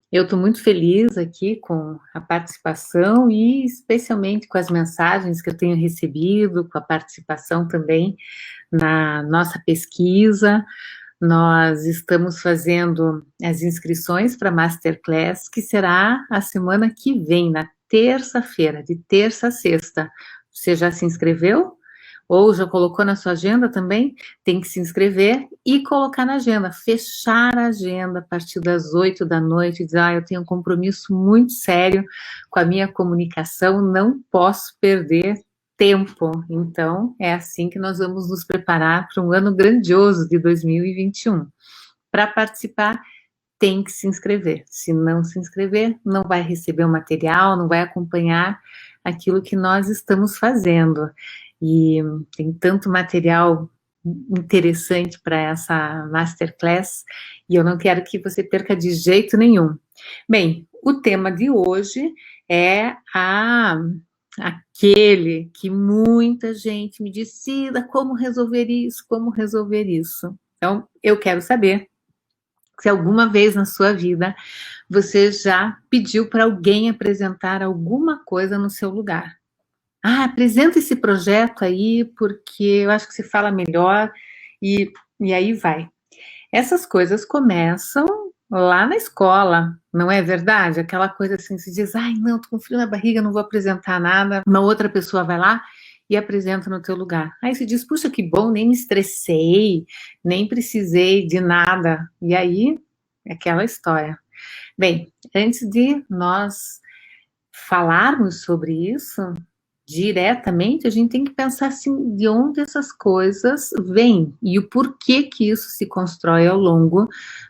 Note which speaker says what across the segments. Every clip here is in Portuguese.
Speaker 1: Eu estou muito feliz aqui com a participação e especialmente com as mensagens que eu tenho recebido, com a participação também na nossa pesquisa. Nós estamos fazendo as inscrições para a Masterclass, que será a semana que vem, na terça-feira, de terça a sexta. Você já se inscreveu? Ou já colocou na sua agenda também? Tem que se inscrever e colocar na agenda, fechar a agenda a partir das 8 da noite, dizer, eu tenho um compromisso muito sério com a minha comunicação, não posso perder tempo. Então, é assim que nós vamos nos preparar para um ano grandioso de 2021. Para participar, tem que se inscrever. Se não se inscrever, não vai receber o material, não vai acompanhar aquilo que nós estamos fazendo. E tem tanto material interessante para essa Masterclass, e eu não quero que você perca de jeito nenhum. Bem, o tema de hoje é aquele que muita gente me diz, Cida, como resolver isso, como resolver isso? Então, eu quero saber se alguma vez na sua vida você já pediu para alguém apresentar alguma coisa no seu lugar. Apresenta esse projeto aí, porque eu acho que você fala melhor, e aí vai. Essas coisas começam lá na escola, não é verdade? Aquela coisa assim, se diz, não, tô com frio na barriga, não vou apresentar nada. Uma outra pessoa vai lá e apresenta no teu lugar. Aí se diz, puxa, que bom, nem me estressei, nem precisei de nada. E aí, é aquela história. Bem, antes de nós falarmos sobre isso diretamente, a gente tem que pensar assim, de onde essas coisas vêm e o porquê que isso se constrói ao longo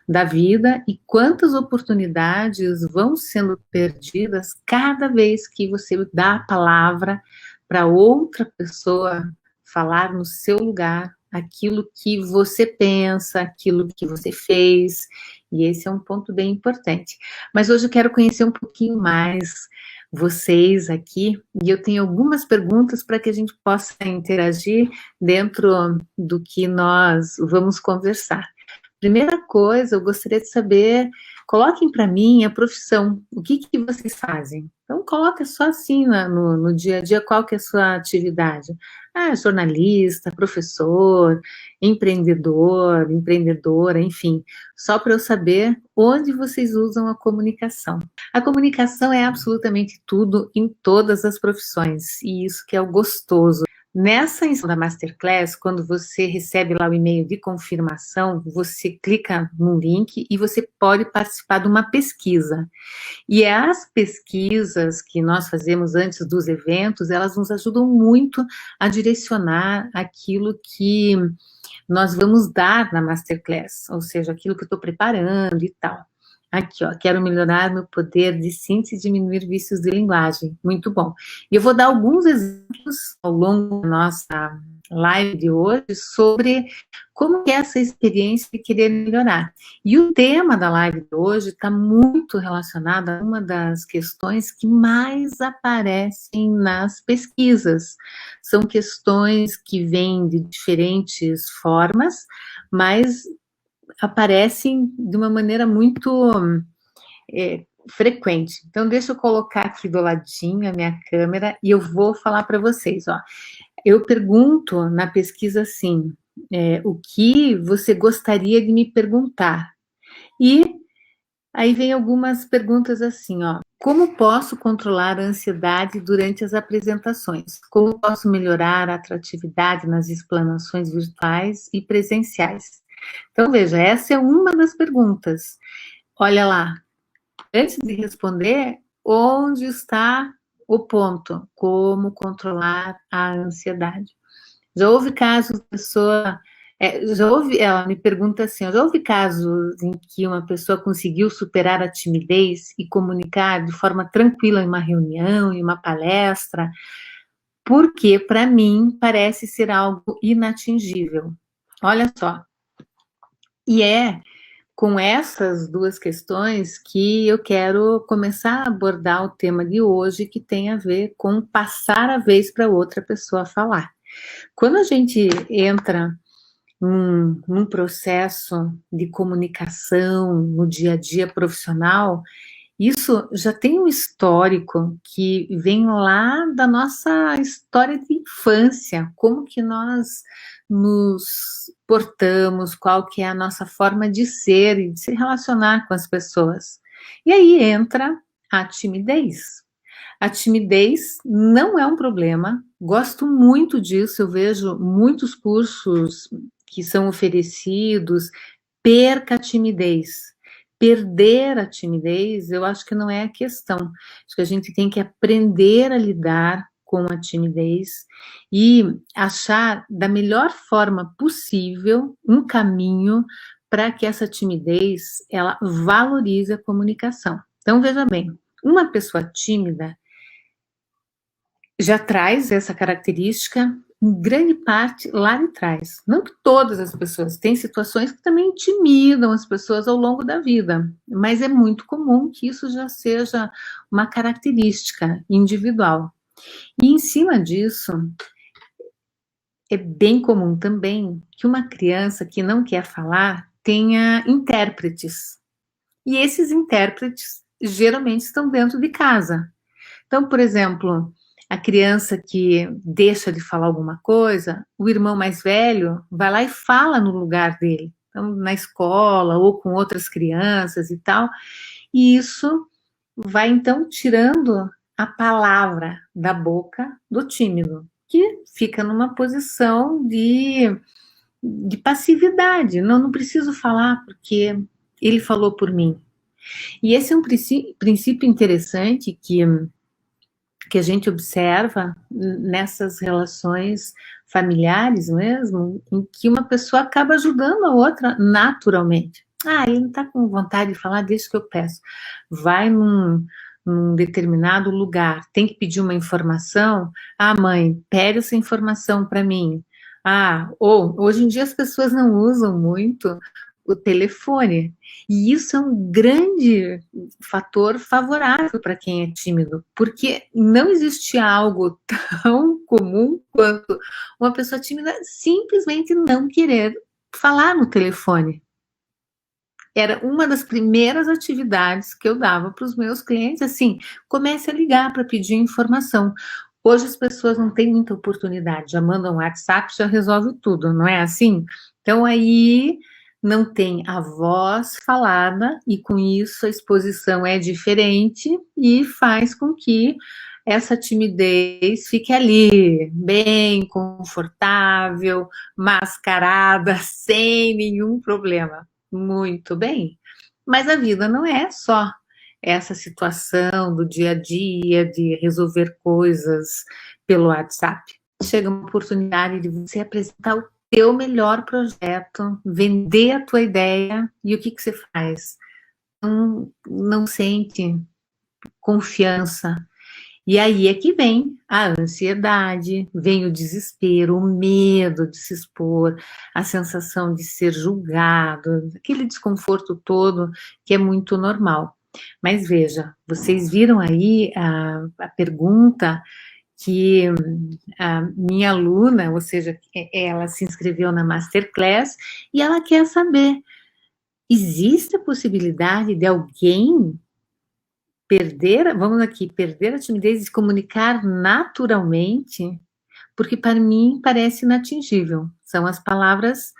Speaker 1: da vida e quantas oportunidades vão sendo perdidas cada vez que você dá a palavra para outra pessoa falar no seu lugar aquilo que você pensa, aquilo que você fez, e esse é um ponto bem importante. Mas hoje eu quero conhecer um pouquinho mais vocês aqui, e eu tenho algumas perguntas para que a gente possa interagir dentro do que nós vamos conversar. Primeira coisa, eu gostaria de saber, coloquem para mim a profissão, o que vocês fazem? Então, coloca só assim no dia a dia, qual que é a sua atividade? Jornalista, professor, empreendedor, empreendedora, enfim, só para eu saber onde vocês usam a comunicação. A comunicação é absolutamente tudo em todas as profissões, e isso que é o gostoso. Nessa inscrição da Masterclass, quando você recebe lá o e-mail de confirmação, você clica no link e você pode participar de uma pesquisa. E as pesquisas que nós fazemos antes dos eventos, elas nos ajudam muito a direcionar aquilo que nós vamos dar na Masterclass, ou seja, aquilo que eu estou preparando e tal. Aqui, ó, quero melhorar meu poder de síntese e diminuir vícios de linguagem. Muito bom. E eu vou dar alguns exemplos ao longo da nossa live de hoje sobre como é essa experiência de querer melhorar. E o tema da live de hoje está muito relacionado a uma das questões que mais aparecem nas pesquisas. São questões que vêm de diferentes formas, mas aparecem de uma maneira muito frequente. Então, deixa eu colocar aqui do ladinho a minha câmera e eu vou falar para vocês, ó. Eu pergunto na pesquisa assim, o que você gostaria de me perguntar? E aí vem algumas perguntas assim, ó. Como posso controlar a ansiedade durante as apresentações? Como posso melhorar a atratividade nas explanações virtuais e presenciais? Então, veja, essa é uma das perguntas. Olha lá, antes de responder, onde está o ponto? Como controlar a ansiedade? Já houve casos de pessoa... ela me pergunta assim, já houve casos em que uma pessoa conseguiu superar a timidez e comunicar de forma tranquila em uma reunião, em uma palestra, porque para mim parece ser algo inatingível. Olha só. E com essas duas questões que eu quero começar a abordar o tema de hoje, que tem a ver com passar a vez para outra pessoa falar. Quando a gente entra num processo de comunicação no dia a dia profissional, isso já tem um histórico que vem lá da nossa história de infância, como que nós nos portamos, qual que é a nossa forma de ser e de se relacionar com as pessoas. E aí entra a timidez. A timidez não é um problema, gosto muito disso, eu vejo muitos cursos que são oferecidos, perca a timidez. Perder a timidez, eu acho que não é a questão. Acho que a gente tem que aprender a lidar com a timidez e achar da melhor forma possível um caminho para que essa timidez ela valorize a comunicação. Então veja bem, uma pessoa tímida já traz essa característica em grande parte lá de trás. Não que todas as pessoas, tem situações que também intimidam as pessoas ao longo da vida, mas é muito comum que isso já seja uma característica individual. E em cima disso, é bem comum também que uma criança que não quer falar tenha intérpretes. E esses intérpretes geralmente estão dentro de casa. Então, por exemplo, a criança que deixa de falar alguma coisa, o irmão mais velho vai lá e fala no lugar dele. Então, na escola ou com outras crianças e tal. E isso vai então tirando a palavra da boca do tímido, que fica numa posição de passividade. Não, não preciso falar porque ele falou por mim. E esse é um princípio interessante que a gente observa nessas relações familiares mesmo, em que uma pessoa acaba ajudando a outra naturalmente. Ah, ele não está com vontade de falar, deixa que eu peço. Vai num determinado lugar, tem que pedir uma informação. Ah, mãe, pede essa informação para mim. Ah, ou hoje em dia as pessoas não usam muito o telefone. E isso é um grande fator favorável para quem é tímido, porque não existe algo tão comum quanto uma pessoa tímida simplesmente não querer falar no telefone. Era uma das primeiras atividades que eu dava para os meus clientes, assim, comece a ligar para pedir informação. Hoje as pessoas não têm muita oportunidade, já mandam um WhatsApp, já resolve tudo, não é assim? Então aí não tem a voz falada e com isso a exposição é diferente e faz com que essa timidez fique ali, bem confortável, mascarada, sem nenhum problema. Muito bem. Mas a vida não é só essa situação do dia a dia, de resolver coisas pelo WhatsApp. Chega uma oportunidade de você apresentar o teu melhor projeto, vender a tua ideia, e o que você faz? Não sente confiança. E aí é que vem a ansiedade, vem o desespero, o medo de se expor, a sensação de ser julgado, aquele desconforto todo que é muito normal. Mas veja, vocês viram aí a pergunta que a minha aluna, ou seja, ela se inscreveu na Masterclass e ela quer saber, existe a possibilidade de alguém perder a timidez e se comunicar naturalmente, porque para mim parece inatingível. São as palavras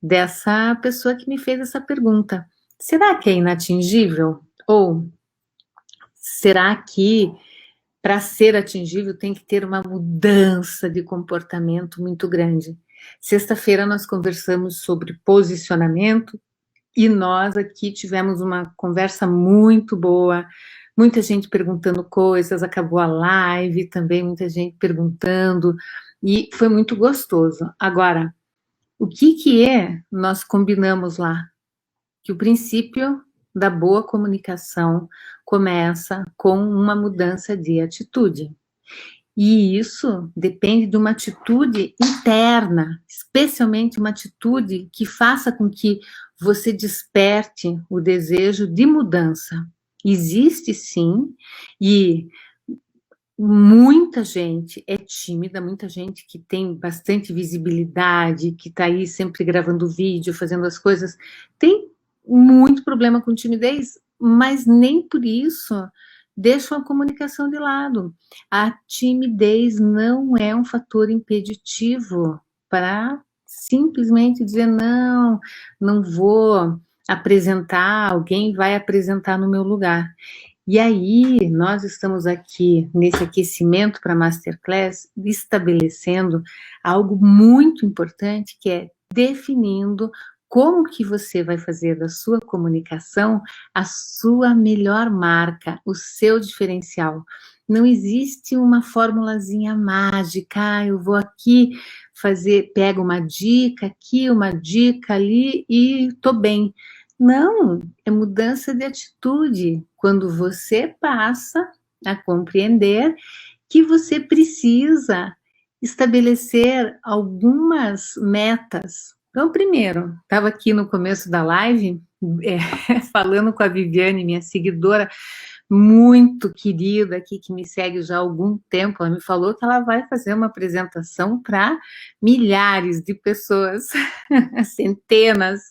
Speaker 1: dessa pessoa que me fez essa pergunta. Será que é inatingível? Ou será que para ser atingível tem que ter uma mudança de comportamento muito grande? Sexta-feira nós conversamos sobre posicionamento e nós aqui tivemos uma conversa muito boa, muita gente perguntando coisas, acabou a live também, muita gente perguntando, e foi muito gostoso. Agora, o que nós combinamos lá? Que o princípio da boa comunicação começa com uma mudança de atitude. E isso depende de uma atitude interna, especialmente uma atitude que faça com que você desperte o desejo de mudança. Existe sim, e muita gente é tímida, muita gente que tem bastante visibilidade, que está aí sempre gravando vídeo, fazendo as coisas, tem muito problema com timidez, mas nem por isso deixam a comunicação de lado. A timidez não é um fator impeditivo para simplesmente dizer não, não vou apresentar, alguém vai apresentar no meu lugar. E aí, nós estamos aqui nesse aquecimento para a Masterclass, estabelecendo algo muito importante, que é definindo como que você vai fazer da sua comunicação a sua melhor marca, o seu diferencial. Não existe uma formulazinha mágica, eu vou aqui fazer, pego uma dica aqui, uma dica ali e tô bem. Não, é mudança de atitude. Quando você passa a compreender que você precisa estabelecer algumas metas. Então, primeiro, estava aqui no começo da live, falando com a Viviane, minha seguidora muito querida aqui, que me segue já há algum tempo. Ela me falou que ela vai fazer uma apresentação para milhares de pessoas, centenas.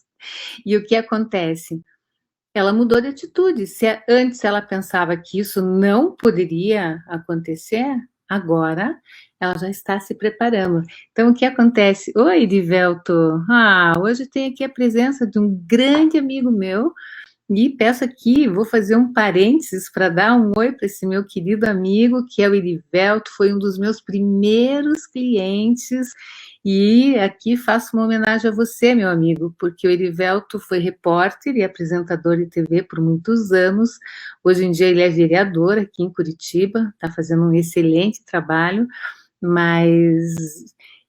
Speaker 1: E o que acontece? Ela mudou de atitude. Se antes ela pensava que isso não poderia acontecer, agora ela já está se preparando. Então, o que acontece? Oi, Divelto. Hoje tem aqui a presença de um grande amigo meu. E peço aqui, vou fazer um parênteses para dar um oi para esse meu querido amigo, que é o Irivelto, foi um dos meus primeiros clientes. E aqui faço uma homenagem a você, meu amigo, porque o Irivelto foi repórter e apresentador de TV por muitos anos. Hoje em dia ele é vereador aqui em Curitiba, está fazendo um excelente trabalho, mas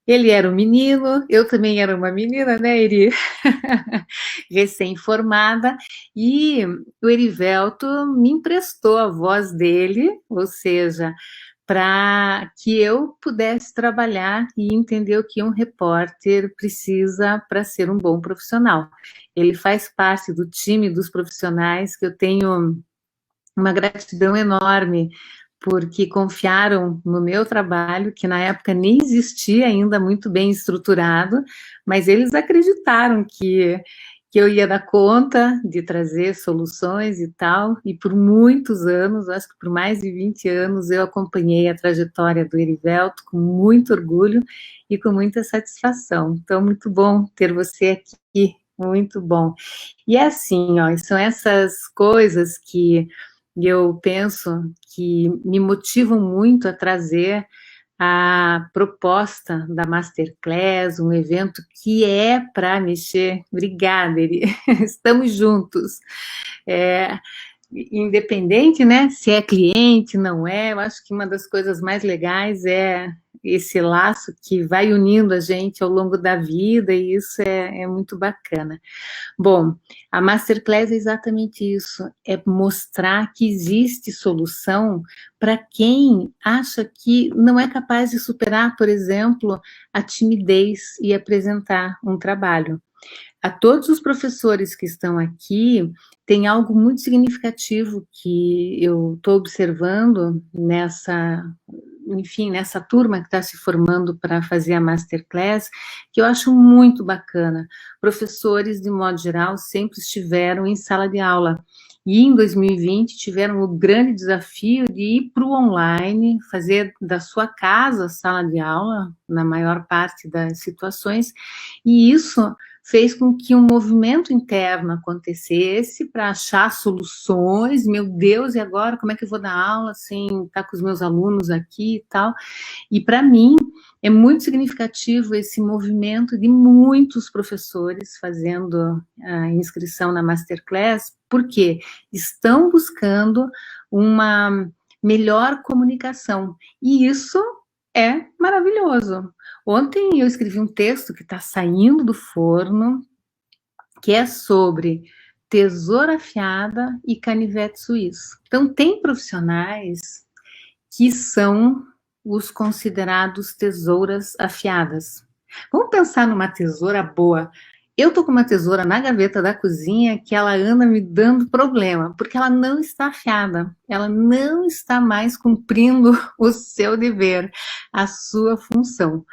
Speaker 1: ele era um menino, eu também era uma menina, né, Eri? Recém-formada, e o Erivelto me emprestou a voz dele, ou seja, para que eu pudesse trabalhar e entender o que um repórter precisa para ser um bom profissional. Ele faz parte do time dos profissionais que eu tenho uma gratidão enorme, porque confiaram no meu trabalho, que na época nem existia ainda muito bem estruturado, mas eles acreditaram que eu ia dar conta de trazer soluções e tal, e por muitos anos, acho que por mais de 20 anos, eu acompanhei a trajetória do Erivelto com muito orgulho e com muita satisfação. Então, muito bom ter você aqui, muito bom. E é assim, ó, são essas coisas que eu penso que me motivam muito a trazer a proposta da Masterclass, um evento que é para mexer. Obrigada, Eri. Estamos juntos. Independente, né, se é cliente, não é, eu acho que uma das coisas mais legais é esse laço que vai unindo a gente ao longo da vida, e isso é muito bacana. Bom, a Masterclass é exatamente isso, é mostrar que existe solução para quem acha que não é capaz de superar, por exemplo, a timidez e apresentar um trabalho. A todos os professores que estão aqui, tem algo muito significativo que eu estou observando nessa turma que está se formando para fazer a Masterclass, que eu acho muito bacana. Professores, de modo geral, sempre estiveram em sala de aula. E em 2020 tiveram o grande desafio de ir para o online, fazer da sua casa sala de aula, na maior parte das situações, e isso fez com que um movimento interno acontecesse para achar soluções. Meu Deus, e agora como é que eu vou dar aula sem estar com os meus alunos aqui e tal? E para mim é muito significativo esse movimento de muitos professores fazendo a inscrição na Masterclass, porque estão buscando uma melhor comunicação. E isso é maravilhoso. Ontem eu escrevi um texto que está saindo do forno, que é sobre tesoura afiada e canivete suíço. Então, tem profissionais que são os considerados tesouras afiadas. Vamos pensar numa tesoura boa. Eu tô com uma tesoura na gaveta da cozinha que ela anda me dando problema, porque ela não está afiada, ela não está mais cumprindo o seu dever, a sua função.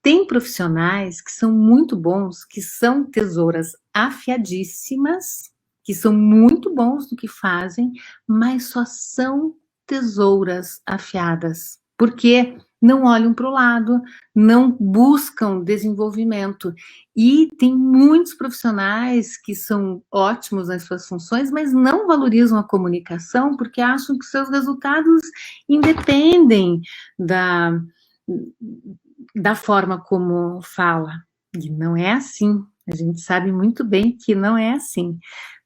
Speaker 1: Tem profissionais que são muito bons, que são tesouras afiadíssimas, que são muito bons no que fazem, mas só são tesouras afiadas, porque não olham para o lado, não buscam desenvolvimento. E tem muitos profissionais que são ótimos nas suas funções, mas não valorizam a comunicação porque acham que seus resultados independem da forma como fala. E não é assim. A gente sabe muito bem que não é assim.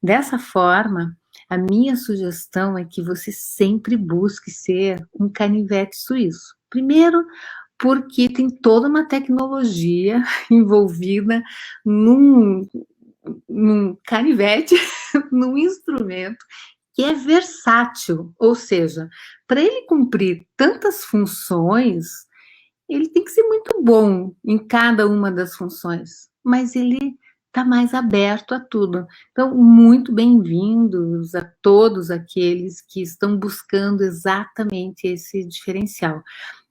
Speaker 1: Dessa forma, a minha sugestão é que você sempre busque ser um canivete suíço. Primeiro, porque tem toda uma tecnologia envolvida num canivete, num instrumento que é versátil, ou seja, para ele cumprir tantas funções, ele tem que ser muito bom em cada uma das funções, mas ele está mais aberto a tudo. Então, muito bem-vindos a todos aqueles que estão buscando exatamente esse diferencial.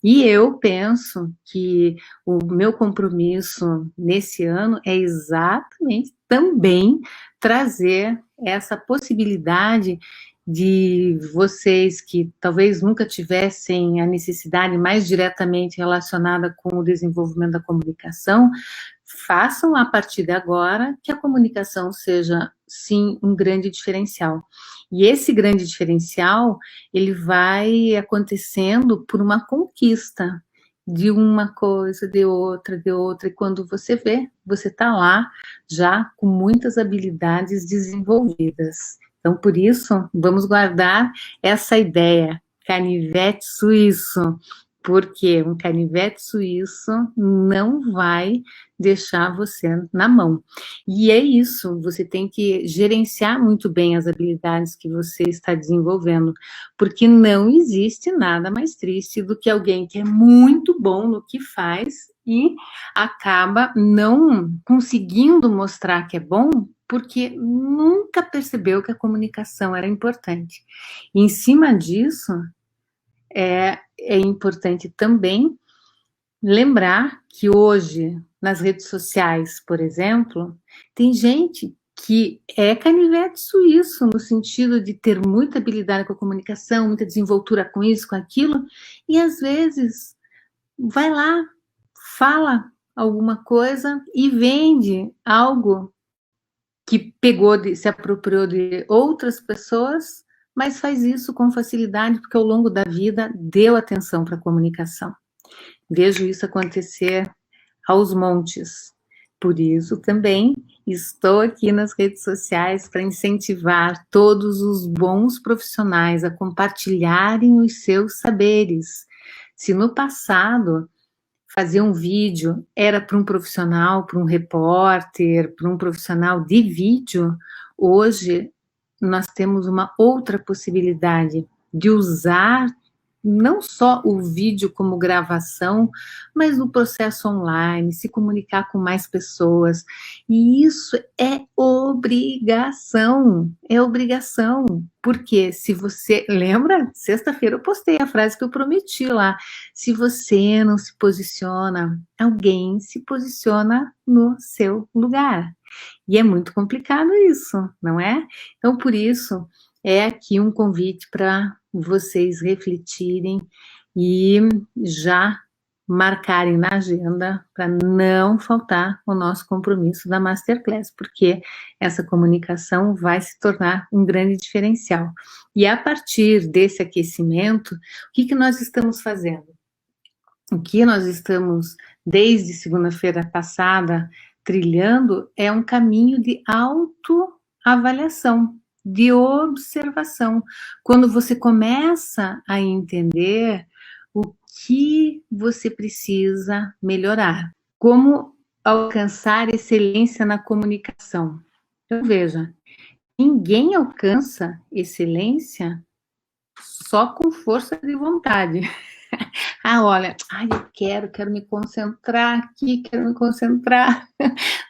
Speaker 1: E eu penso que o meu compromisso nesse ano é exatamente também trazer essa possibilidade de vocês que talvez nunca tivessem a necessidade mais diretamente relacionada com o desenvolvimento da comunicação, façam a partir de agora que a comunicação seja, sim, um grande diferencial. E esse grande diferencial, ele vai acontecendo por uma conquista de uma coisa, de outra, e quando você vê, você está lá já com muitas habilidades desenvolvidas. Então, por isso, vamos guardar essa ideia, canivete suíço, porque um canivete suíço não vai deixar você na mão. E é isso, você tem que gerenciar muito bem as habilidades que você está desenvolvendo, porque não existe nada mais triste do que alguém que é muito bom no que faz e acaba não conseguindo mostrar que é bom porque nunca percebeu que a comunicação era importante. E em cima disso, é importante também lembrar que hoje, nas redes sociais, por exemplo, tem gente que é canivete suíço, no sentido de ter muita habilidade com a comunicação, muita desenvoltura com isso, com aquilo, e às vezes vai lá, fala alguma coisa e vende algo que se apropriou de outras pessoas, mas faz isso com facilidade, porque ao longo da vida deu atenção para a comunicação. Vejo isso acontecer aos montes. Por isso também estou aqui nas redes sociais para incentivar todos os bons profissionais a compartilharem os seus saberes. Se no passado fazer um vídeo era para um profissional, para um repórter, para um profissional de vídeo, hoje nós temos uma outra possibilidade de usar não só o vídeo como gravação, mas no processo online, se comunicar com mais pessoas. E isso é obrigação, porque se você, lembra? Sexta-feira eu postei a frase que eu prometi lá, se você não se posiciona, alguém se posiciona no seu lugar. E é muito complicado isso, não é? Então, por isso, é aqui um convite para vocês refletirem e já marcarem na agenda para não faltar o nosso compromisso da Masterclass, porque essa comunicação vai se tornar um grande diferencial. E a partir desse aquecimento, o que nós estamos fazendo? O que nós estamos, desde segunda-feira passada, trilhando é um caminho de autoavaliação, de observação. Quando você começa a entender o que você precisa melhorar, como alcançar excelência na comunicação. Então, veja, ninguém alcança excelência só com força de vontade. Ah, olha, ai, eu quero me concentrar aqui, quero me concentrar.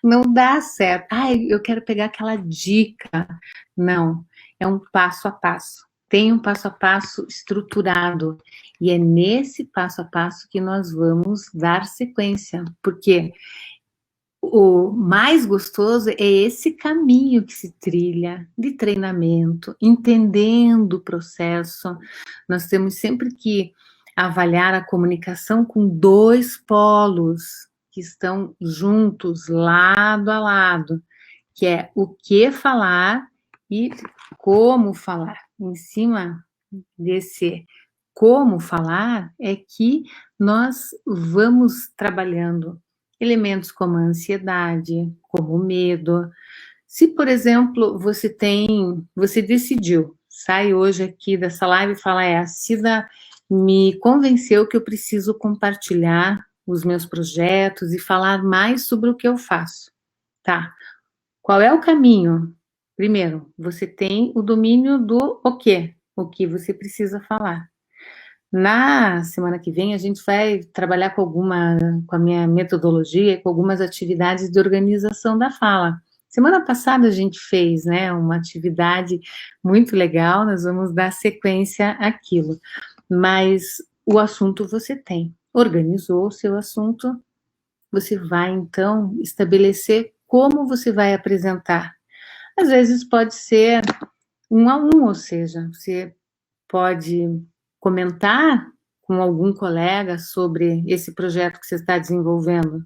Speaker 1: Não dá certo. Ai, eu quero pegar aquela dica. Não, é um passo a passo. Tem um passo a passo estruturado. E é nesse passo a passo que nós vamos dar sequência. Porque o mais gostoso é esse caminho que se trilha de treinamento, entendendo o processo. Nós temos sempre que avaliar a comunicação com dois polos que estão juntos, lado a lado, que é o que falar e como falar. Em cima desse como falar é que nós vamos trabalhando elementos como a ansiedade, como o medo. Se, por exemplo, você decidiu, sai hoje aqui dessa live e fala, a Cida me convenceu que eu preciso compartilhar os meus projetos e falar mais sobre o que eu faço. Tá. Qual é o caminho? Primeiro, você tem o domínio do o que você precisa falar. Na semana que vem, a gente vai trabalhar com a minha metodologia, com algumas atividades de organização da fala. Semana passada a gente fez, né, uma atividade muito legal, nós vamos dar sequência àquilo. Mas o assunto você tem. Organizou o seu assunto, você vai, então, estabelecer como você vai apresentar. Às vezes pode ser um a um, ou seja, você pode comentar com algum colega sobre esse projeto que você está desenvolvendo.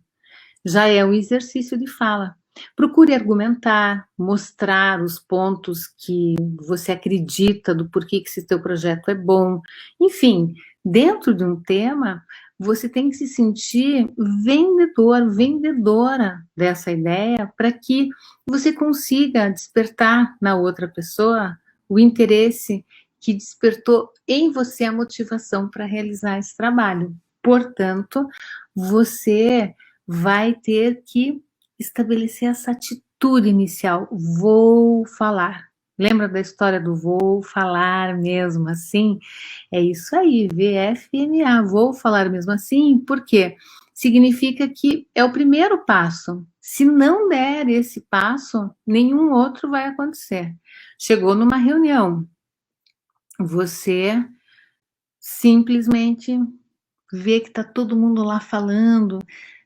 Speaker 1: Já é um exercício de fala. Procure argumentar, mostrar os pontos que você acredita do porquê que esse teu projeto é bom. Enfim, dentro de um tema, você tem que se sentir vendedor, vendedora dessa ideia para que você consiga despertar na outra pessoa o interesse que despertou em você a motivação para realizar esse trabalho. Portanto, você vai ter que estabelecer essa atitude inicial. Vou falar. Lembra da história do vou falar mesmo assim? É isso aí, VFMA, vou falar mesmo assim, por quê? Significa que é o primeiro passo. Se não der esse passo, nenhum outro vai acontecer. Chegou numa reunião, você simplesmente vê que está todo mundo lá falando.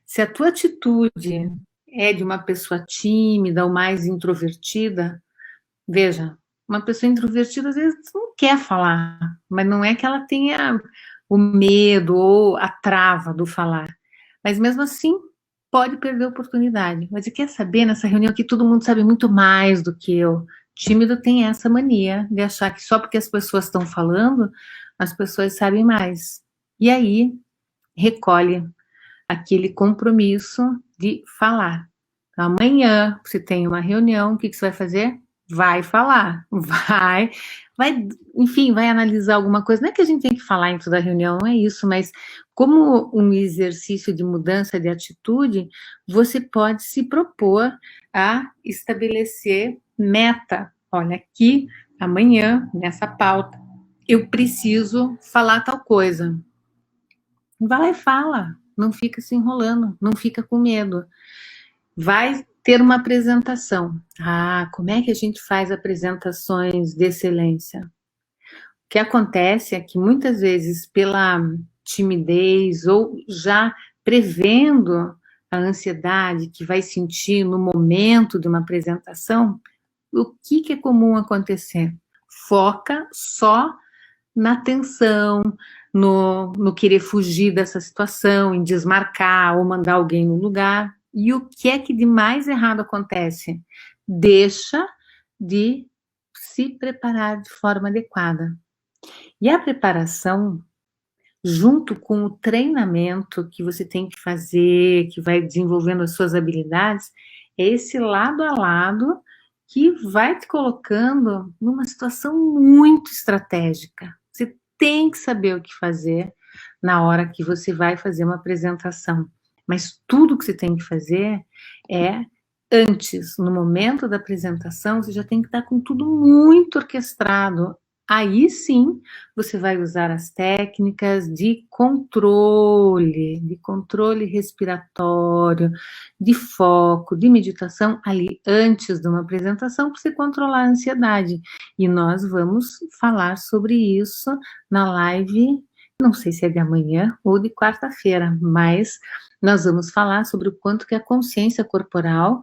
Speaker 1: Se a tua atitude é de uma pessoa tímida ou mais introvertida, veja, uma pessoa introvertida às vezes não quer falar, mas não é que ela tenha o medo ou a trava do falar, mas mesmo assim pode perder a oportunidade. Mas e quer saber, nessa reunião aqui todo mundo sabe muito mais do que eu. Tímido tem essa mania de achar que só porque as pessoas estão falando, as pessoas sabem mais. E aí recolhe aquele compromisso de falar. Então, amanhã você tem uma reunião, o que você vai fazer? Vai falar, enfim, vai analisar alguma coisa. Não é que a gente tem que falar em toda a reunião, não é isso, mas como um exercício de mudança de atitude, você pode se propor a estabelecer meta. Olha, aqui, amanhã, nessa pauta, eu preciso falar tal coisa. Vai lá e fala, não fica se enrolando, não fica com medo. Vai ter uma apresentação. Ah, como é que a gente faz apresentações de excelência? O que acontece é que muitas vezes, pela timidez ou já prevendo a ansiedade que vai sentir no momento de uma apresentação, o que é comum acontecer? Foca só na tensão, no querer fugir dessa situação, em desmarcar ou mandar alguém no lugar. E o que é que de mais errado acontece? Deixa de se preparar de forma adequada. E a preparação, junto com o treinamento que você tem que fazer, que vai desenvolvendo as suas habilidades, é esse lado a lado que vai te colocando numa situação muito estratégica. Você tem que saber o que fazer na hora que você vai fazer uma apresentação. Mas tudo que você tem que fazer é antes, no momento da apresentação, você já tem que estar com tudo muito orquestrado. Aí sim, você vai usar as técnicas de controle respiratório, de foco, de meditação ali antes de uma apresentação para você controlar a ansiedade. E nós vamos falar sobre isso na live, não sei se é de amanhã ou de quarta-feira, mas nós vamos falar sobre o quanto que a consciência corporal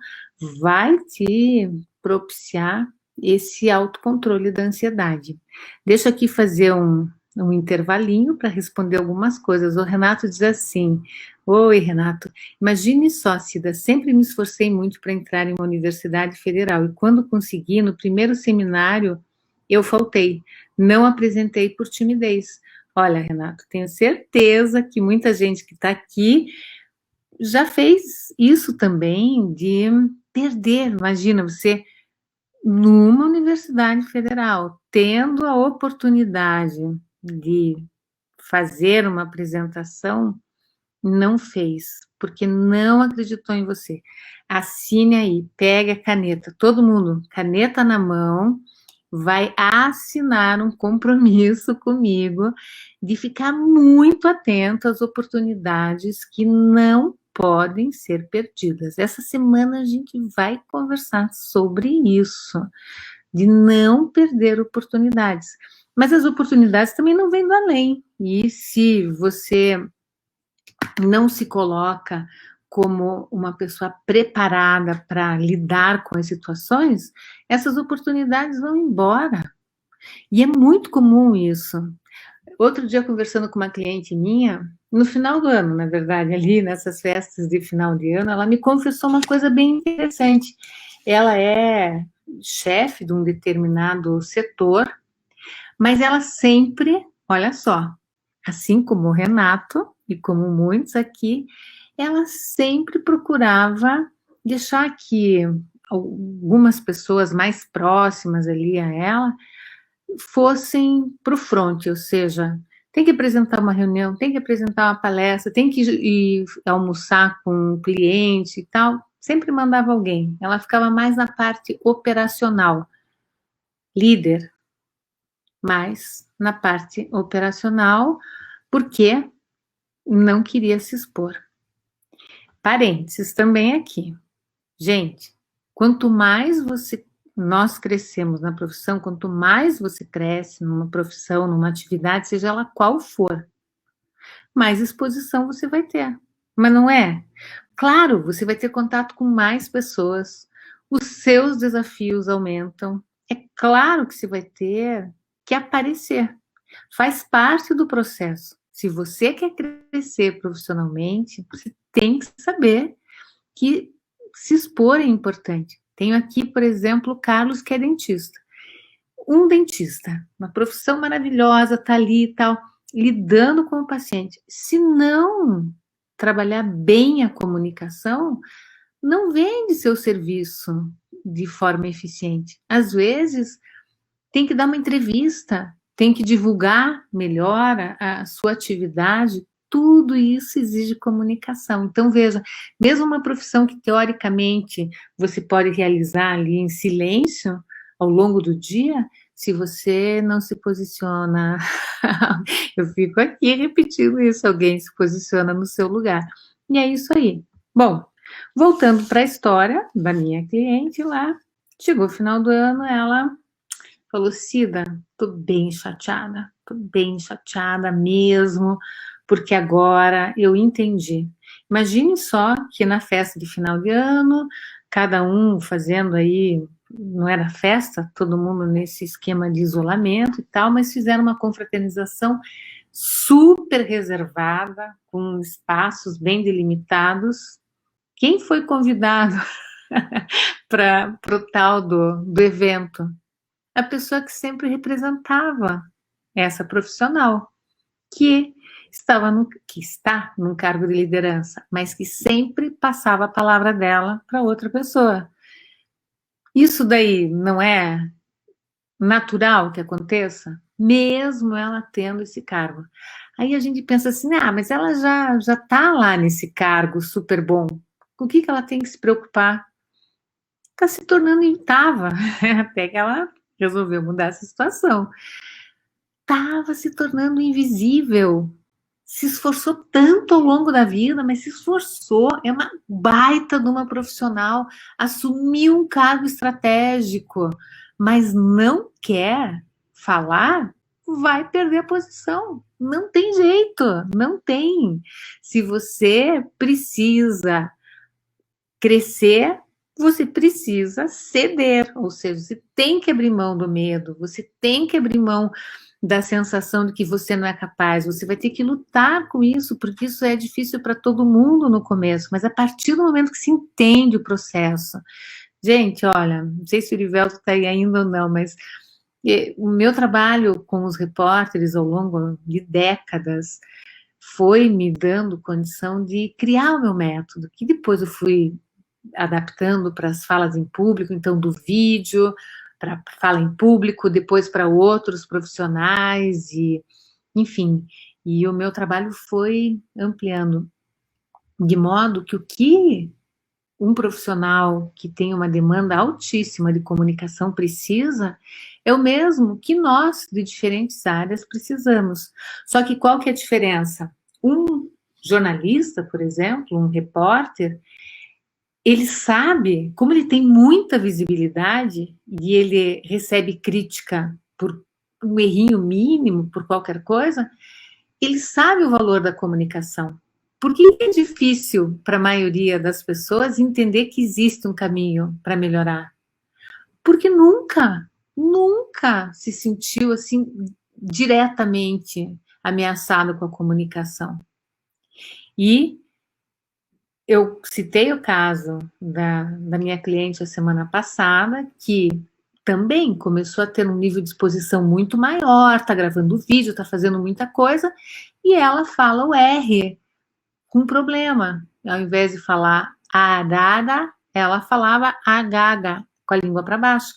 Speaker 1: vai te propiciar esse autocontrole da ansiedade. Deixa eu aqui fazer um intervalinho para responder algumas coisas. O Renato diz assim: oi, Renato, imagine só, Cida, sempre me esforcei muito para entrar em uma universidade federal e quando consegui, no primeiro seminário, eu faltei, não apresentei por timidez. Olha, Renato, tenho certeza que muita gente que está aqui já fez isso também, de perder. Imagina você numa universidade federal, tendo a oportunidade de fazer uma apresentação, não fez, porque não acreditou em você. Assine aí, pegue a caneta, todo mundo, caneta na mão, vai assinar um compromisso comigo de ficar muito atento às oportunidades que não podem ser perdidas. Essa semana a gente vai conversar sobre isso, de não perder oportunidades. Mas as oportunidades também não vêm do além. E se você não se coloca como uma pessoa preparada para lidar com as situações, essas oportunidades vão embora. E é muito comum isso. Outro dia, conversando com uma cliente minha, no final do ano, na verdade, ali nessas festas de final de ano, ela me confessou uma coisa bem interessante. Ela é chefe de um determinado setor, mas ela sempre, olha só, assim como o Renato e como muitos aqui, ela sempre procurava deixar que algumas pessoas mais próximas ali a ela fossem para o front, ou seja, tem que apresentar uma reunião, tem que apresentar uma palestra, tem que ir almoçar com um cliente e tal, sempre mandava alguém. Ela ficava mais na parte operacional, líder, mais na parte operacional, porque não queria se expor. Parênteses também aqui. Gente, quanto mais nós crescemos na profissão, quanto mais você cresce numa profissão, numa atividade, seja ela qual for, mais exposição você vai ter. Mas não é? Claro, você vai ter contato com mais pessoas, os seus desafios aumentam. É claro que você vai ter que aparecer. Faz parte do processo. Se você quer crescer profissionalmente, você tem que saber que se expor é importante. Tenho aqui, por exemplo, o Carlos, que é dentista. Um dentista, uma profissão maravilhosa, está ali e tal, lidando com o paciente. Se não trabalhar bem a comunicação, não vende seu serviço de forma eficiente. Às vezes, tem que dar uma entrevista, tem que divulgar melhor a sua atividade, tudo isso exige comunicação. Então, veja, mesmo uma profissão que teoricamente você pode realizar ali em silêncio ao longo do dia, se você não se posiciona, eu fico aqui repetindo isso, alguém se posiciona no seu lugar. E é isso aí. Bom, voltando para a história da minha cliente lá, chegou o final do ano, ela falou: Cida, tô bem chateada mesmo, porque agora eu entendi. Imagine só que na festa de final de ano, cada um fazendo aí, não era festa, todo mundo nesse esquema de isolamento e tal, mas fizeram uma confraternização super reservada, com espaços bem delimitados. Quem foi convidado para o tal do evento? A pessoa que sempre representava essa profissional, que está num cargo de liderança, mas que sempre passava a palavra dela para outra pessoa. Isso daí não é natural que aconteça, mesmo ela tendo esse cargo. Aí a gente pensa assim, mas ela já está lá nesse cargo super bom, com o que ela tem que se preocupar? Está se tornando estava, até que ela resolveu mudar essa situação. estava se tornando invisível. Se esforçou tanto ao longo da vida, mas se esforçou, é uma baita de uma profissional, assumiu um cargo estratégico, mas não quer falar, vai perder a posição. Não tem jeito, não tem. Se você precisa crescer, você precisa ceder, ou seja, você tem que abrir mão do medo, você tem que abrir mão da sensação de que você não é capaz, você vai ter que lutar com isso, porque isso é difícil para todo mundo no começo, mas a partir do momento que se entende o processo. Gente, olha, não sei se o Irivelto está aí ainda ou não, mas o meu trabalho com os repórteres ao longo de décadas foi me dando condição de criar o meu método, que depois eu fui adaptando para as falas em público, então do vídeo para fala em público, depois para outros profissionais e, enfim, e o meu trabalho foi ampliando de modo que o que um profissional que tem uma demanda altíssima de comunicação precisa é o mesmo que nós de diferentes áreas precisamos. Só que qual que é a diferença? Um jornalista, por exemplo, um repórter, ele sabe, como ele tem muita visibilidade e ele recebe crítica por um errinho mínimo, por qualquer coisa, ele sabe o valor da comunicação. Por que é difícil para a maioria das pessoas entender que existe um caminho para melhorar? Porque nunca se sentiu assim diretamente ameaçado com a comunicação. E eu citei o caso da minha cliente a semana passada, que também começou a ter um nível de exposição muito maior, está gravando vídeo, está fazendo muita coisa, e ela fala o R com problema. Ao invés de falar arara, ela falava agaga, com a língua para baixo.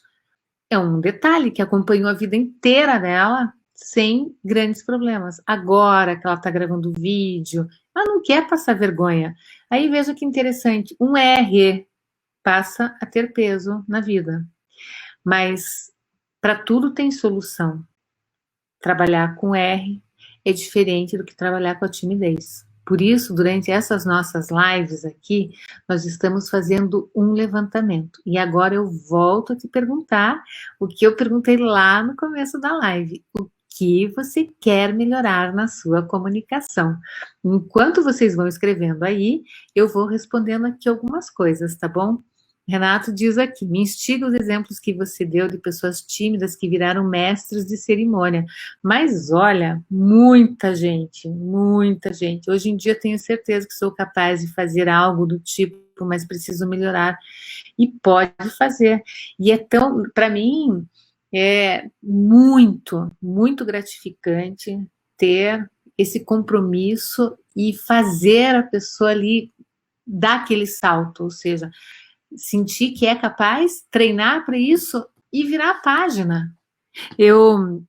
Speaker 1: É um detalhe que acompanhou a vida inteira dela sem grandes problemas. Agora que ela está gravando vídeo, ela não quer passar vergonha. Aí veja que interessante, um R passa a ter peso na vida. Mas para tudo tem solução. Trabalhar com R é diferente do que trabalhar com a timidez. Por isso, durante essas nossas lives aqui, nós estamos fazendo um levantamento. E agora eu volto a te perguntar o que eu perguntei lá no começo da live. O que você quer melhorar na sua comunicação? Enquanto vocês vão escrevendo aí, eu vou respondendo aqui algumas coisas, tá bom? Renato diz aqui, me instiga os exemplos que você deu de pessoas tímidas que viraram mestres de cerimônia. Mas olha, muita gente, muita gente. Hoje em dia tenho certeza que sou capaz de fazer algo do tipo, mas preciso melhorar. E pode fazer. E é tão, para mim, é muito gratificante ter esse compromisso e fazer a pessoa ali dar aquele salto, ou seja, sentir que é capaz, treinar para isso e virar a página. Eu,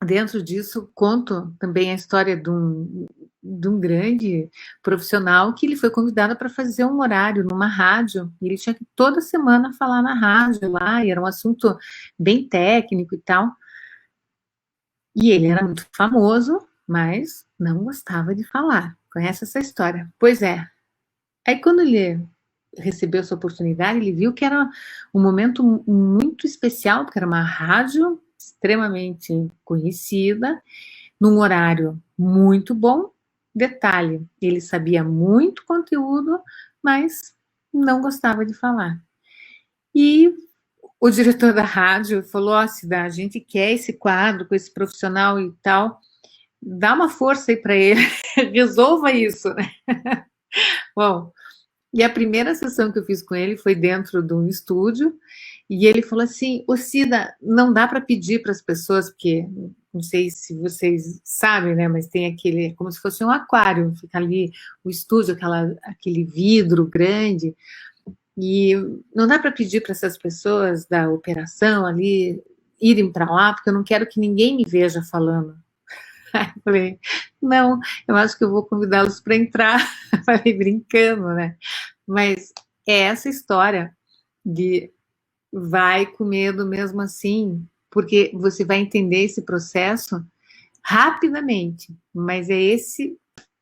Speaker 1: dentro disso, conto também a história de um grande profissional que ele foi convidado para fazer um horário numa rádio, e ele tinha que toda semana falar na rádio lá, e era um assunto bem técnico e tal. E ele era muito famoso, mas não gostava de falar. Conhece essa história? Pois é. Aí quando ele recebeu essa oportunidade, ele viu que era um momento muito especial, porque era uma rádio extremamente conhecida, num horário muito bom. Detalhe, ele sabia muito conteúdo, mas não gostava de falar. E o diretor da rádio falou, ó, Cida, a gente quer esse quadro com esse profissional e tal, dá uma força aí para ele, resolva isso, né? Bom, e a primeira sessão que eu fiz com ele foi dentro de um estúdio, e ele falou assim, ô Cida, não dá para pedir para as pessoas, porque não sei se vocês sabem, né, mas tem aquele, como se fosse um aquário, fica ali o estúdio, aquele vidro grande, e não dá para pedir para essas pessoas da operação ali irem para lá, porque eu não quero que ninguém me veja falando. Aí eu falei, não, eu acho que eu vou convidá-los para entrar. Falei brincando, né? Mas é essa história de vai com medo mesmo assim, porque você vai entender esse processo rapidamente, mas é esse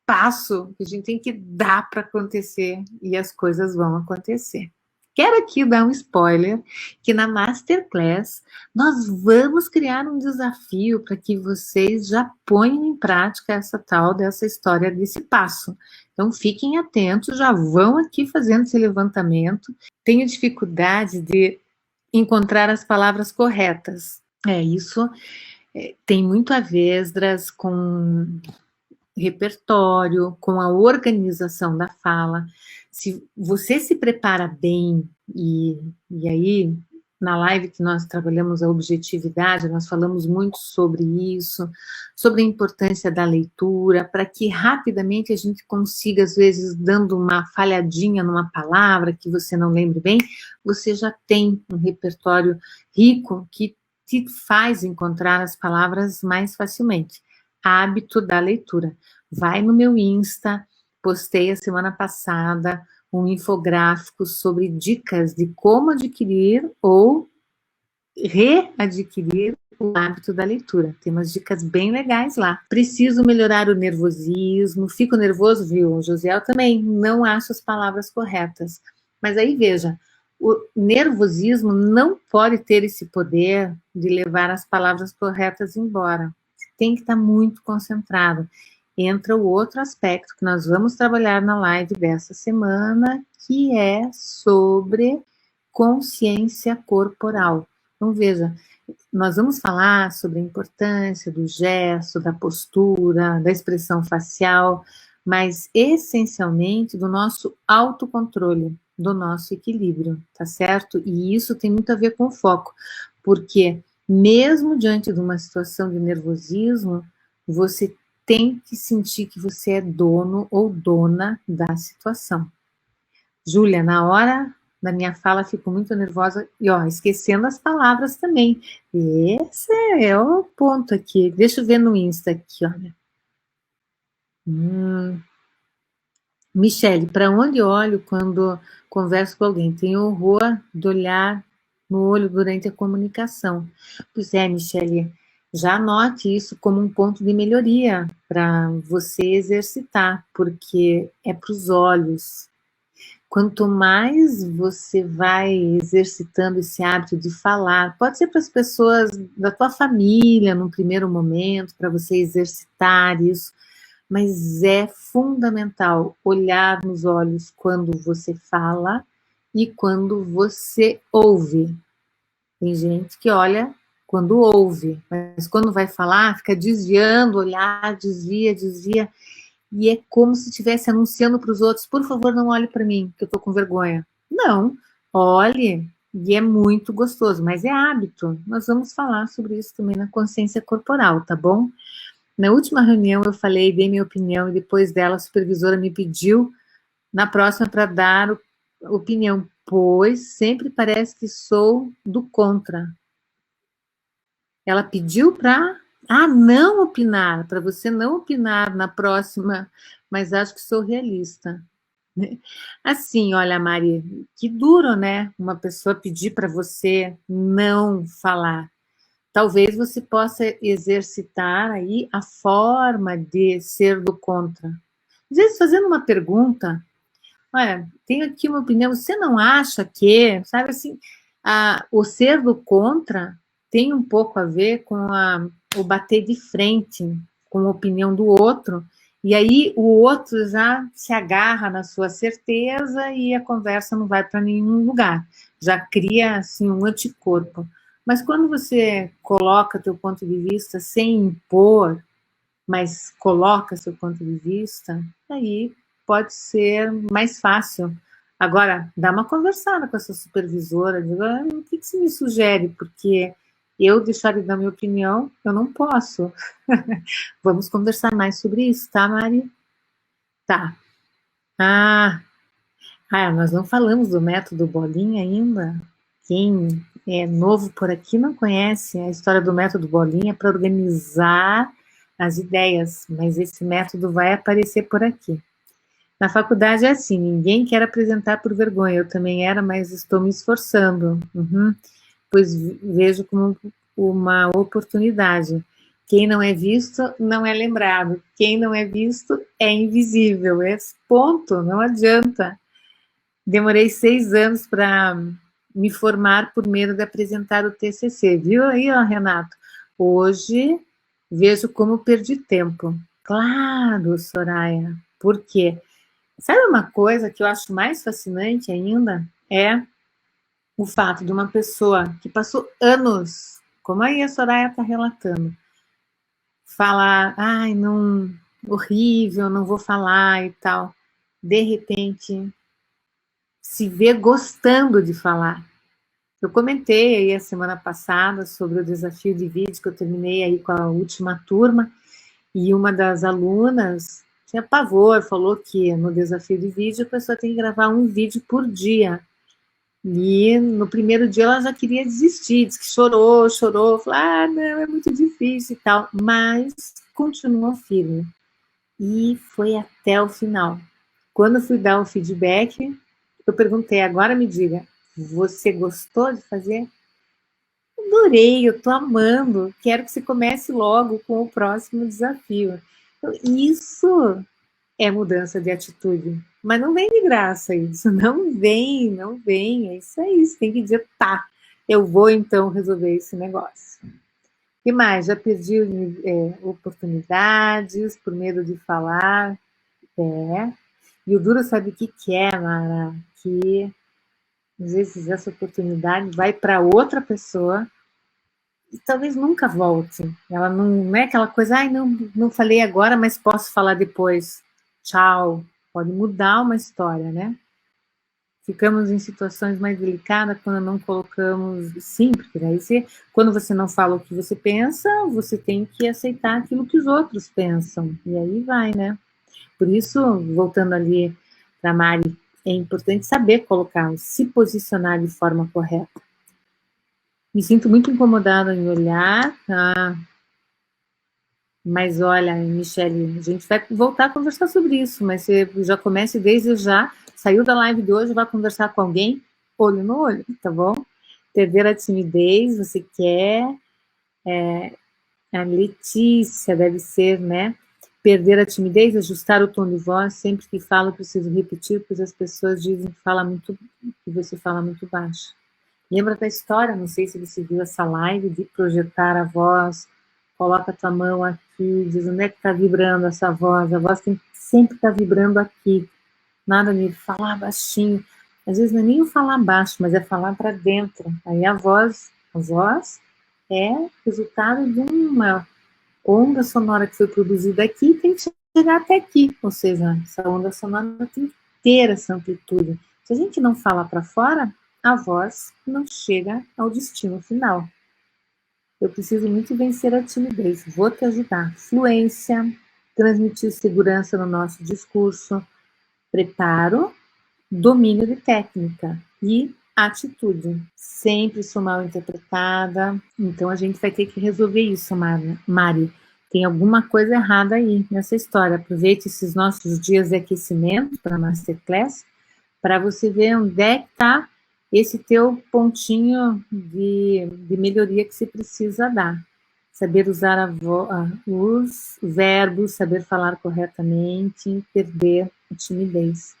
Speaker 1: passo que a gente tem que dar para acontecer e as coisas vão acontecer. Quero aqui dar um spoiler que na Masterclass nós vamos criar um desafio para que vocês já ponham em prática essa tal dessa história desse passo. Então fiquem atentos, já vão aqui fazendo esse levantamento. Tenho dificuldade de encontrar as palavras corretas. Isso tem muito a ver, Esdras, com repertório, com a organização da fala. Se você se prepara bem, e aí na live que nós trabalhamos a objetividade, nós falamos muito sobre isso, sobre a importância da leitura, para que rapidamente a gente consiga, às vezes, dando uma falhadinha numa palavra que você não lembre bem, você já tem um repertório rico que te faz encontrar as palavras mais facilmente. Hábito da leitura. Vai no meu Insta, postei a semana passada um infográfico sobre dicas de como adquirir ou readquirir o hábito da leitura. Tem umas dicas bem legais lá. Preciso melhorar o nervosismo. Fico nervoso, viu? O Josiel também não acha as palavras corretas. Mas aí veja, o nervosismo não pode ter esse poder de levar as palavras corretas embora. Tem que estar muito concentrado. Entra o outro aspecto que nós vamos trabalhar na live dessa semana, que é sobre consciência corporal. Então, veja, nós vamos falar sobre a importância do gesto, da postura, da expressão facial, mas essencialmente do nosso autocontrole, do nosso equilíbrio, tá certo? E isso tem muito a ver com foco, porque mesmo diante de uma situação de nervosismo, você tem que sentir que você é dono ou dona da situação. Júlia, na hora da minha fala, fico muito nervosa e, esquecendo as palavras também. Esse é o ponto aqui. Deixa eu ver no Insta aqui, olha. Michele, para onde olho quando converso com alguém? Tenho horror de olhar no olho durante a comunicação. Pois é, Michele, já anote isso como um ponto de melhoria para você exercitar, porque é para os olhos. Quanto mais você vai exercitando esse hábito de falar, pode ser para as pessoas da tua família, num primeiro momento, para você exercitar isso, mas é fundamental olhar nos olhos quando você fala e quando você ouve. Tem gente que olha quando ouve, mas quando vai falar, fica desviando o olhar, desvia, e é como se estivesse anunciando para os outros, por favor, não olhe para mim, que eu estou com vergonha. Não, olhe, e é muito gostoso, mas é hábito. Nós vamos falar sobre isso também na consciência corporal, tá bom? Na última reunião eu falei, dei minha opinião, e depois dela a supervisora me pediu, na próxima, para dar opinião, pois sempre parece que sou do contra. Ela pediu para não opinar, para você não opinar na próxima, mas acho que sou realista. Assim, olha, Mari, que duro, né? Uma pessoa pedir para você não falar. Talvez você possa exercitar aí a forma de ser do contra. Às vezes, fazendo uma pergunta, olha, tenho aqui uma opinião, você não acha que, sabe assim, o ser do contra tem um pouco a ver com o bater de frente com a opinião do outro, e aí o outro já se agarra na sua certeza e a conversa não vai para nenhum lugar, já cria assim um anticorpo. Mas quando você coloca teu ponto de vista sem impor, mas coloca seu ponto de vista, aí pode ser mais fácil. Agora, dá uma conversada com essa supervisora, diga, o que você me sugere? Porque eu deixar de dar minha opinião, eu não posso. Vamos conversar mais sobre isso, tá, Mari? Tá. Nós não falamos do método Bolinha ainda. Quem é novo por aqui não conhece a história do método Bolinha para organizar as ideias, mas esse método vai aparecer por aqui. Na faculdade é assim, ninguém quer apresentar por vergonha, eu também era, mas estou me esforçando, pois vejo como uma oportunidade. Quem não é visto não é lembrado. Quem não é visto é invisível. Esse ponto, não adianta. Demorei 6 anos para me formar por medo de apresentar o TCC. Viu aí, ó, Renato? Hoje vejo como perdi tempo. Claro, Soraya. Por quê? Sabe uma coisa que eu acho mais fascinante ainda? É o fato de uma pessoa que passou anos, como aí a Soraya está relatando, falar, ai, não, horrível, não vou falar e tal. De repente, se vê gostando de falar. Eu comentei aí a semana passada sobre o desafio de vídeo que eu terminei aí com a última turma, e uma das alunas tinha pavor, falou que no desafio de vídeo a pessoa tem que gravar um vídeo por dia. E no primeiro dia ela já queria desistir, disse que chorou, falou, ah, não, é muito difícil e tal, mas continuou firme. E foi até o final. Quando eu fui dar o feedback, eu perguntei, agora me diga, você gostou de fazer? Adorei, eu tô amando, quero que você comece logo com o próximo desafio. Então, isso é mudança de atitude. Mas não vem de graça isso, não vem, é isso aí, você tem que dizer, tá, eu vou então resolver esse negócio. O que mais? Já perdi oportunidades por medo de falar, e o duro sabe o que é, Mara? Que às vezes essa oportunidade vai para outra pessoa e talvez nunca volte. Ela não é aquela coisa, ai, não falei agora, mas posso falar depois. Tchau. Pode mudar uma história, né? Ficamos em situações mais delicadas quando não colocamos, sim, porque daí quando você não fala o que você pensa, você tem que aceitar aquilo que os outros pensam. E aí vai, né? Por isso, voltando ali para a Mari, é importante saber colocar, se posicionar de forma correta. Me sinto muito incomodada em olhar, mas olha, Michele, a gente vai voltar a conversar sobre isso, mas você já comece desde já, saiu da live de hoje, vai conversar com alguém, olho no olho, tá bom? Perder a timidez, você quer, a Letícia deve ser, né? Perder a timidez, ajustar o tom de voz, sempre que falo preciso repetir, pois as pessoas dizem que você fala muito baixo. Lembra da história, não sei se você viu essa live, de projetar a voz, coloca a tua mão aqui, diz onde é que está vibrando essa voz, a voz tem que sempre estar vibrando aqui, nada de falar baixinho, às vezes não é nem o falar baixo, mas é falar para dentro, aí a voz é resultado de uma onda sonora que foi produzida aqui, tem que chegar até aqui, ou seja, essa onda sonora tem que ter essa amplitude. Se a gente não fala para fora, a voz não chega ao destino final. Eu preciso muito vencer a timidez, vou te ajudar. Fluência, transmitir segurança no nosso discurso, preparo, domínio de técnica e atitude. Sempre sou mal interpretada, então a gente vai ter que resolver isso, Mari. Tem alguma coisa errada aí nessa história. Aproveite esses nossos dias de aquecimento para a Masterclass, para você ver onde é que está esse teu pontinho de melhoria que você precisa dar. Saber usar os verbos, saber falar corretamente, perder a timidez.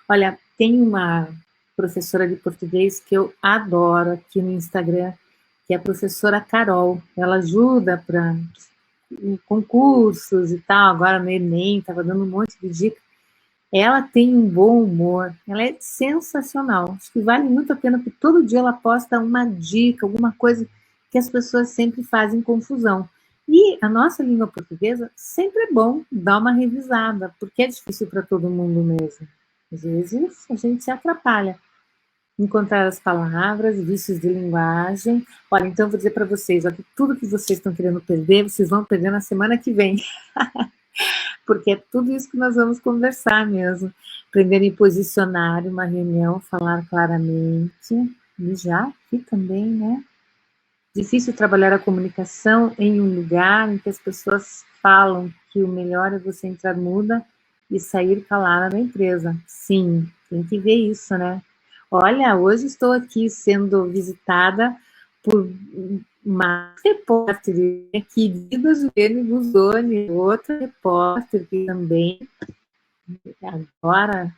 Speaker 1: Olha, tem uma professora de português que eu adoro aqui no Instagram, que é a professora Carol. Ela ajuda para concursos e tal, agora no Enem, estava dando um monte de dica. Ela tem um bom humor, ela é sensacional. Acho que vale muito a pena, porque todo dia ela posta uma dica, alguma coisa que as pessoas sempre fazem confusão. E a nossa língua portuguesa sempre é bom dar uma revisada, porque é difícil para todo mundo mesmo. Às vezes a gente se atrapalha. Encontrar as palavras, vícios de linguagem. Olha, então eu vou dizer para vocês, ó, que tudo que vocês estão querendo perder, vocês vão perder na semana que vem. Porque é tudo isso que nós vamos conversar mesmo. Aprender a me posicionar em uma reunião, falar claramente, e já aqui também, né? Difícil trabalhar a comunicação em um lugar em que as pessoas falam que o melhor é você entrar muda e sair calada da empresa. Sim, tem que ver isso, né? Olha, hoje estou aqui sendo visitada por Mas repórter, a querida Juliane Guzoni, outra repórter que também agora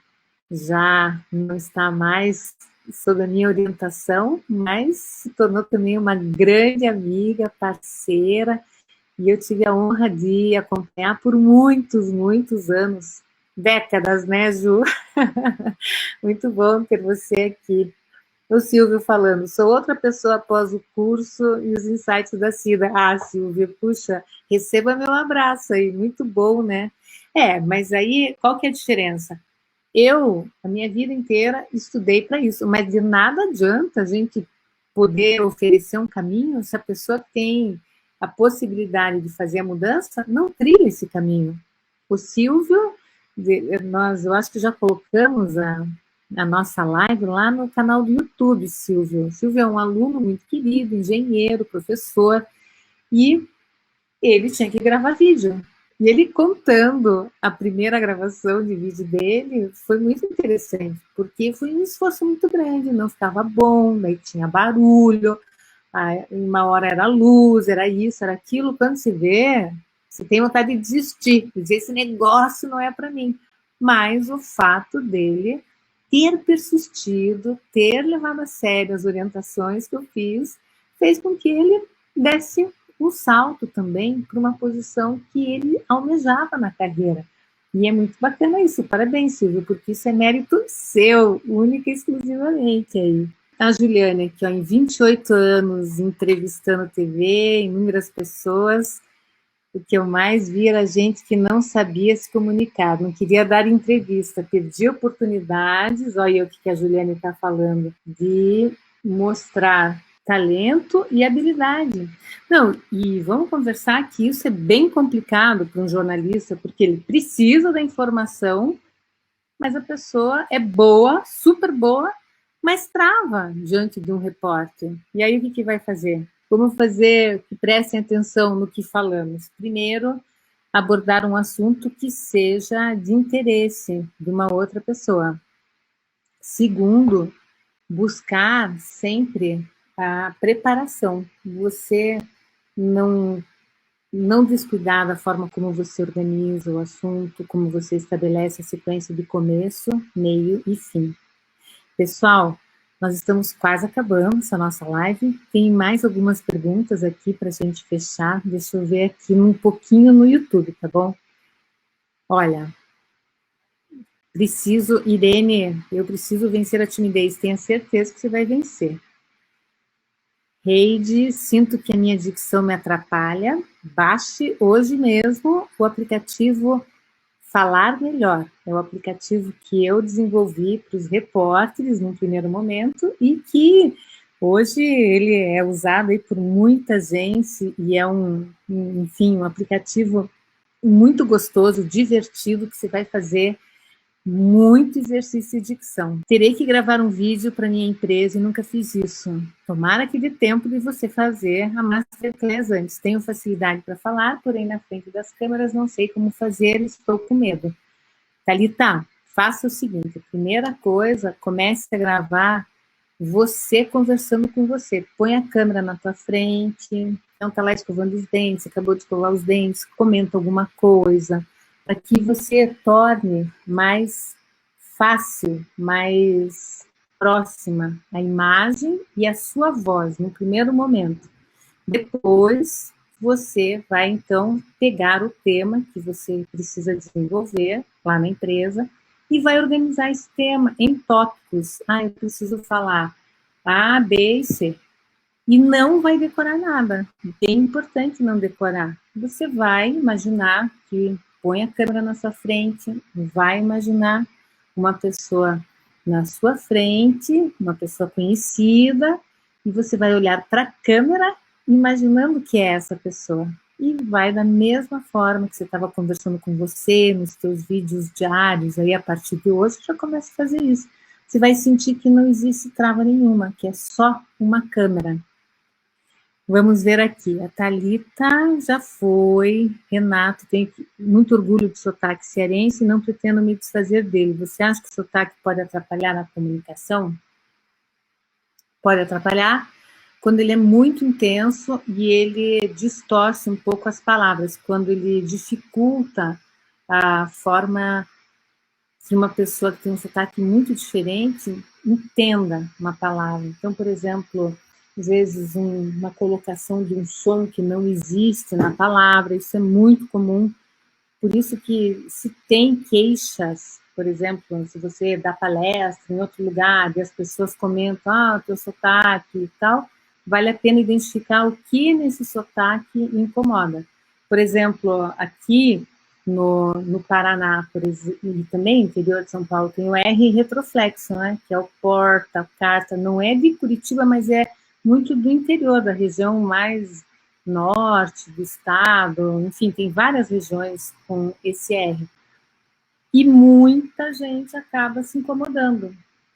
Speaker 1: já não está mais sob a minha orientação, mas se tornou também uma grande amiga, parceira, e eu tive a honra de acompanhar por muitos, muitos anos, décadas, né, Ju? Muito bom ter você aqui. O Silvio falando, sou outra pessoa após o curso e os insights da Cida. Ah, Silvio, puxa, receba meu abraço aí, muito bom, né? Mas aí, qual que é a diferença? Eu, a minha vida inteira, estudei para isso, mas de nada adianta a gente poder oferecer um caminho se a pessoa tem a possibilidade de fazer a mudança, não trilha esse caminho. O Silvio, eu acho que já colocamos a nossa live lá no canal do YouTube, Silvio. O Silvio é um aluno muito querido, engenheiro, professor, e ele tinha que gravar vídeo. E ele contando a primeira gravação de vídeo dele foi muito interessante, porque foi um esforço muito grande, não ficava bom, daí tinha barulho, uma hora era luz, era isso, era aquilo. Quando se vê, você tem vontade de desistir, dizer esse negócio não é para mim. Mas o fato dele ter persistido, ter levado a sério as orientações que eu fiz, fez com que ele desse um salto também para uma posição que ele almejava na carreira. E é muito bacana isso. Parabéns, Silvio, porque isso é mérito seu, única e exclusivamente aí. A Juliane aqui, ó, em 28 anos, entrevistando TV, inúmeras pessoas, o que eu mais vi era gente que não sabia se comunicar, não queria dar entrevista, perdia oportunidades, olha o que a Juliane está falando, de mostrar talento e habilidade. Não, e vamos conversar que isso é bem complicado para um jornalista, porque ele precisa da informação, mas a pessoa é boa, super boa, mas trava diante de um repórter. E aí o que vai fazer? Como fazer que prestem atenção no que falamos? Primeiro, abordar um assunto que seja de interesse de uma outra pessoa. Segundo, buscar sempre a preparação. Você não descuidar da forma como você organiza o assunto, como você estabelece a sequência de começo, meio e fim. Pessoal, nós estamos quase acabando essa nossa live. Tem mais algumas perguntas aqui para a gente fechar. Deixa eu ver aqui um pouquinho no YouTube, tá bom? Olha, Irene, eu preciso vencer a timidez. Tenha certeza que você vai vencer. Heide, sinto que a minha dicção me atrapalha. Baixe hoje mesmo o aplicativo Falar Melhor. É o aplicativo que eu desenvolvi para os repórteres no primeiro momento e que hoje ele é usado aí por muita gente e é um aplicativo muito gostoso, divertido, que você vai fazer muito exercício de dicção. Terei que gravar um vídeo para minha empresa e nunca fiz isso. Tomara que dê tempo de você fazer a Masterclass antes. Tenho facilidade para falar, porém na frente das câmeras não sei como fazer, estou com medo. Thalita, faça o seguinte, a primeira coisa, comece a gravar você conversando com você. Põe a câmera na tua frente, então tá lá escovando os dentes, acabou de escovar os dentes, comenta alguma coisa, para que você torne mais fácil, mais próxima a imagem e a sua voz no primeiro momento. Depois, você vai, então, pegar o tema que você precisa desenvolver lá na empresa e vai organizar esse tema em tópicos. Eu preciso falar A, B e C. E não vai decorar nada. Bem importante não decorar. Você vai imaginar que põe a câmera na sua frente, vai imaginar uma pessoa na sua frente, uma pessoa conhecida, e você vai olhar para a câmera imaginando que é essa pessoa. E vai da mesma forma que você estava conversando com você, nos seus vídeos diários, aí a partir de hoje já começa a fazer isso. Você vai sentir que não existe trava nenhuma, que é só uma câmera. Vamos ver aqui, a Thalita já foi, Renato, tenho muito orgulho do sotaque cearense e não pretendo me desfazer dele. Você acha que o sotaque pode atrapalhar na comunicação? Pode atrapalhar? quando ele é muito intenso e ele distorce um pouco as palavras, quando ele dificulta a forma que uma pessoa que tem um sotaque muito diferente entenda uma palavra. Então, por exemplo, às vezes uma colocação de um som que não existe na palavra, isso é muito comum. Por isso que se tem queixas, por exemplo, se você dá palestra em outro lugar e as pessoas comentam, o teu sotaque e tal, vale a pena identificar o que nesse sotaque incomoda. Por exemplo, aqui no Paraná, por exemplo, e também no interior de São Paulo, tem o R retroflexo, né, que é o porta, carta, não é de Curitiba, mas é muito do interior, da região mais norte do estado, enfim, tem várias regiões com esse R. E muita gente acaba se incomodando.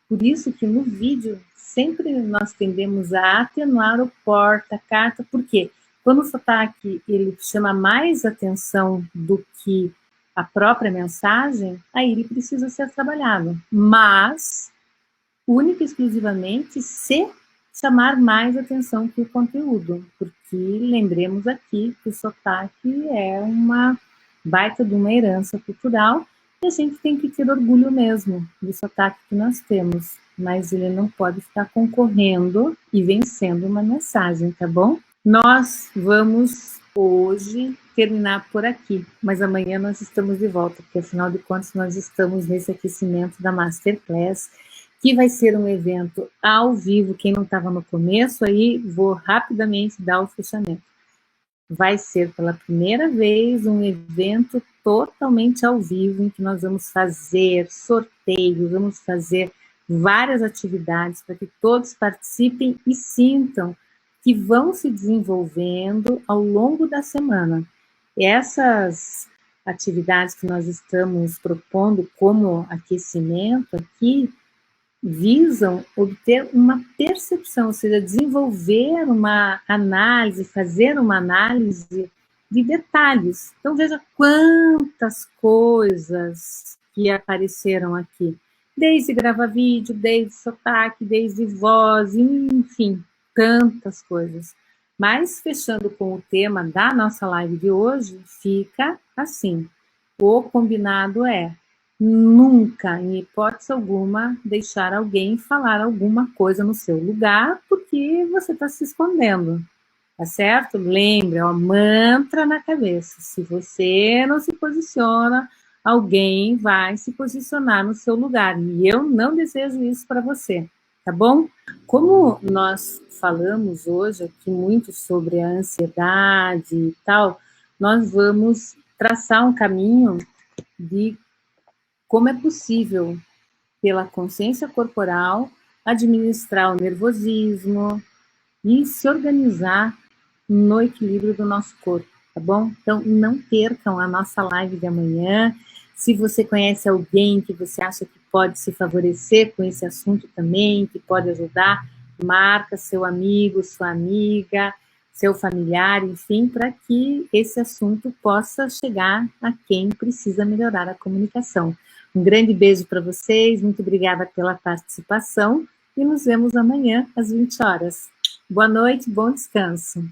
Speaker 1: Por isso que no vídeo sempre nós tendemos a atenuar o porta, carta, por quê? Quando o sotaque ele chama mais atenção do que a própria mensagem, aí ele precisa ser trabalhado. Mas, única e exclusivamente, se chamar mais atenção que o conteúdo, porque lembremos aqui que o sotaque é uma baita de uma herança cultural e a gente tem que ter orgulho mesmo do sotaque que nós temos, mas ele não pode ficar concorrendo e vencendo uma mensagem, tá bom? Nós vamos hoje terminar por aqui, mas amanhã nós estamos de volta, porque afinal de contas nós estamos nesse aquecimento da Masterclass, que vai ser um evento ao vivo. Quem não estava no começo, aí vou rapidamente dar o fechamento. Vai ser pela primeira vez um evento totalmente ao vivo, em que nós vamos fazer sorteios, vamos fazer várias atividades para que todos participem e sintam que vão se desenvolvendo ao longo da semana. E essas atividades que nós estamos propondo como aquecimento aqui, visam obter uma percepção, ou seja, desenvolver uma análise, fazer uma análise de detalhes. Então, veja quantas coisas que apareceram aqui, desde gravar vídeo, desde sotaque, desde voz, enfim, tantas coisas. Mas, fechando com o tema da nossa live de hoje, fica assim, o combinado é nunca, em hipótese alguma, deixar alguém falar alguma coisa no seu lugar porque você está se escondendo, tá certo? Lembre, ó, mantra na cabeça. Se você não se posiciona, alguém vai se posicionar no seu lugar. E eu não desejo isso para você, tá bom? Como nós falamos hoje aqui muito sobre a ansiedade e tal, nós vamos traçar um caminho de como é possível, pela consciência corporal, administrar o nervosismo e se organizar no equilíbrio do nosso corpo, tá bom? Então, não percam a nossa live de amanhã. Se você conhece alguém que você acha que pode se favorecer com esse assunto também, que pode ajudar, marca seu amigo, sua amiga, seu familiar, enfim, para que esse assunto possa chegar a quem precisa melhorar a comunicação. Um grande beijo para vocês, muito obrigada pela participação e nos vemos amanhã às 20 horas. Boa noite, bom descanso.